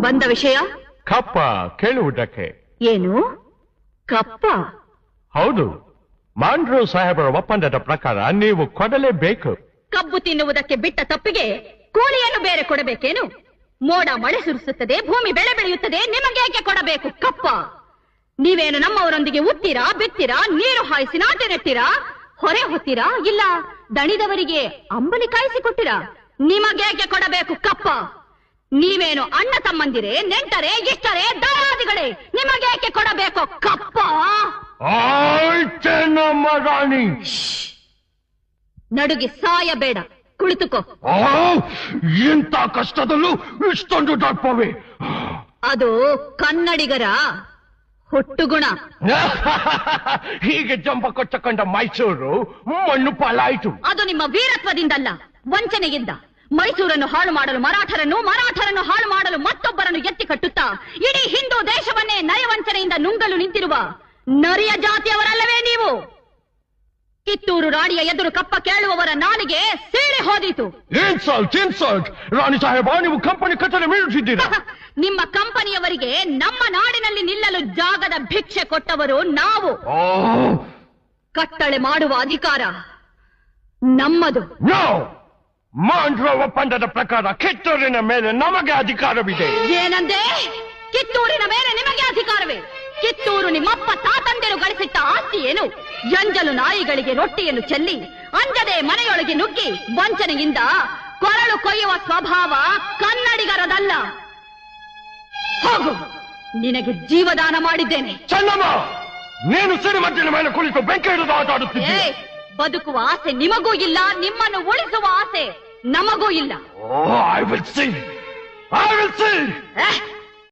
ಬಂದ ವಿಷಯ ಕಪ್ಪ ಕೇಳುವುದಕ್ಕೆ. ಏನು ಕಪ್ಪ? ಹೌದು, ಮಾಂಡ್ರು ಸಾಹೇಬರ ಒಪ್ಪಂದದ ಪ್ರಕಾರ ನೀವು ಕೊಡಲೇಬೇಕು. ಕಬ್ಬು ತಿನ್ನುವುದಕ್ಕೆ ಬಿಟ್ಟ ತಪ್ಪಿಗೆ ಕೂಲಿಯನ್ನು ಬೇರೆ ಕೊಡಬೇಕೇನು? ಮೋಡ ಮಳೆ ಸುರಿಸುತ್ತದೆ, ಭೂಮಿ ಬೆಳೆ ಬೆಳೆಯುತ್ತದೆ, ನಿಮಗೇಕೆ ಕೊಡಬೇಕು ಕಪ್ಪ? ನೀವೇನು ನಮ್ಮವರೊಂದಿಗೆ ಉತ್ತೀರಾ, ಬಿತ್ತೀರಾ, ನೀರು ಹಾಯಿಸಿ ನಾಟಿ ನೆಟ್ಟಿರಾ, ಹೊರೆ ಹೊತ್ತೀರಾ, ಇಲ್ಲ ದಣಿದವರಿಗೆ ಅಂಬಲಿ ಕಾಯಿಸಿಕೊಟ್ಟಿರಾ? ನಿಮಗೇಕೆ ಕೊಡಬೇಕು ಕಪ್ಪ? ನೀವೇನು ಅಣ್ಣ ತಮ್ಮಂದಿರೇ, ನೆಂಟರೇ, ಇಷ್ಟರೇ, ದಾಯಾದಿಗಳೇ, ನಿಮಗೇಕೆ ಕೊಡಬೇಕು ಕಪ್ಪ? ರಾಣಿ ನಡುಗಿ ಸಾಯಬೇಡ, ಕುಳಿತುಕೋ. ಇಂಥ ಕಷ್ಟದಲ್ಲೂ ಇಷ್ಟೊಂದು ದರ್ಪವೇ? ಅದು ಕನ್ನಡಿಗರ ಹುಟ್ಟುಗುಣ. ಹೀಗೆ ಜಂಬ ಕೊಚ್ಚಕೊಂಡ ಮೈಸೂರು ಮಣ್ಣು ಪಾಲಾಯಿತು. ಅದು ನಿಮ್ಮ ವೀರತ್ವದಿಂದಲ್ಲ, ವಂಚನೆಯಿಂದ. ಮೈಸೂರನ್ನು ಹಾಳು ಮಾಡಲು ಮರಾಠರನ್ನು, ಮರಾಠರನ್ನು ಹಾಳು ಮಾಡಲು ಮತ್ತೊಬ್ಬರನ್ನು ಎತ್ತಿ ಕಟ್ಟುತ್ತಾ ಇಡೀ ಹಿಂದೂ ದೇಶವನ್ನೇ ನಯವಂಚನೆಯಿಂದ ನುಂಗಲು ನಿಂತಿರುವ ನರಿಯ ಜಾತಿಯವರಲ್ಲವೇ ನೀವು? ಕಿತ್ತೂರು ರಾಣಿಯ ಎದುರು ಕಪ್ಪ ಕೇಳುವವರ ನಾಲಿಗೆ ಸೀಳಿ ಹೋದೀತು. ರಾಣಿ ಸಾಹೇಬ, ನೀವು ಕಂಪನಿ ಕಚೇರಿ ಮೀರುತ್ತಿದ್ದೀರಾ? ನಿಮ್ಮ ಕಂಪನಿಯವರಿಗೆ ನಮ್ಮ ನಾಡಿನಲ್ಲಿ ನಿಲ್ಲಲು ಜಾಗದ ಭಿಕ್ಷೆ ಕೊಟ್ಟವರು ನಾವು. ಕಟ್ಟಳೆ ಮಾಡುವ ಅಧಿಕಾರ ನಮ್ಮದು. ಮಾಂಡ್ರ ಒಪ್ಪಂದದ ಪ್ರಕಾರ ಕಿತ್ತೂರಿನ ಮೇಲೆ ನಮಗೆ ಅಧಿಕಾರವಿದೆ. ಏನಂದೆ? ಕಿತ್ತೂರಿನ ಮೇಲೆ ನಿಮಗೆ ಅಧಿಕಾರವೇ? ಕಿತ್ತೂರು ನಿಮ್ಮಪ್ಪ ತಾತಂದಿರು ಗಳಿಸಿಟ್ಟ ಆಸ್ತಿ ಏನು? ಎಂಜಲು ನಾಯಿಗಳಿಗೆ ರೊಟ್ಟಿಯನ್ನು ಚೆಲ್ಲಿ ಅಂಜದೆ ಮನೆಯೊಳಗೆ ನುಗ್ಗಿ ವಂಚನೆಯಿಂದ ಕೊರಳು ಕೊಯ್ಯುವ ಸ್ವಭಾವ ಕನ್ನಡಿಗರದಲ್ಲ. ಹೋಗು, ನಿನಗೆ ಜೀವದಾನ ಮಾಡಿದ್ದೇನೆ. ಚೆನ್ನಮ್ಮ, ನೀನು ಸಿರಿಮದ್ದಿನ ಮೇಲೆ ಕುಳಿತು ಬೆಂಕಿ ಹಿಡಿದು ಆಟ ಆಡುತ್ತಿದ್ದೆ. ಬದುಕುವ ಆಸೆ ನಿಮಗೂ ಇಲ್ಲ, ನಿಮ್ಮನ್ನು ಉಳಿಸುವ ಆಸೆ ನಮಗೂ ಇಲ್ಲ. I will see.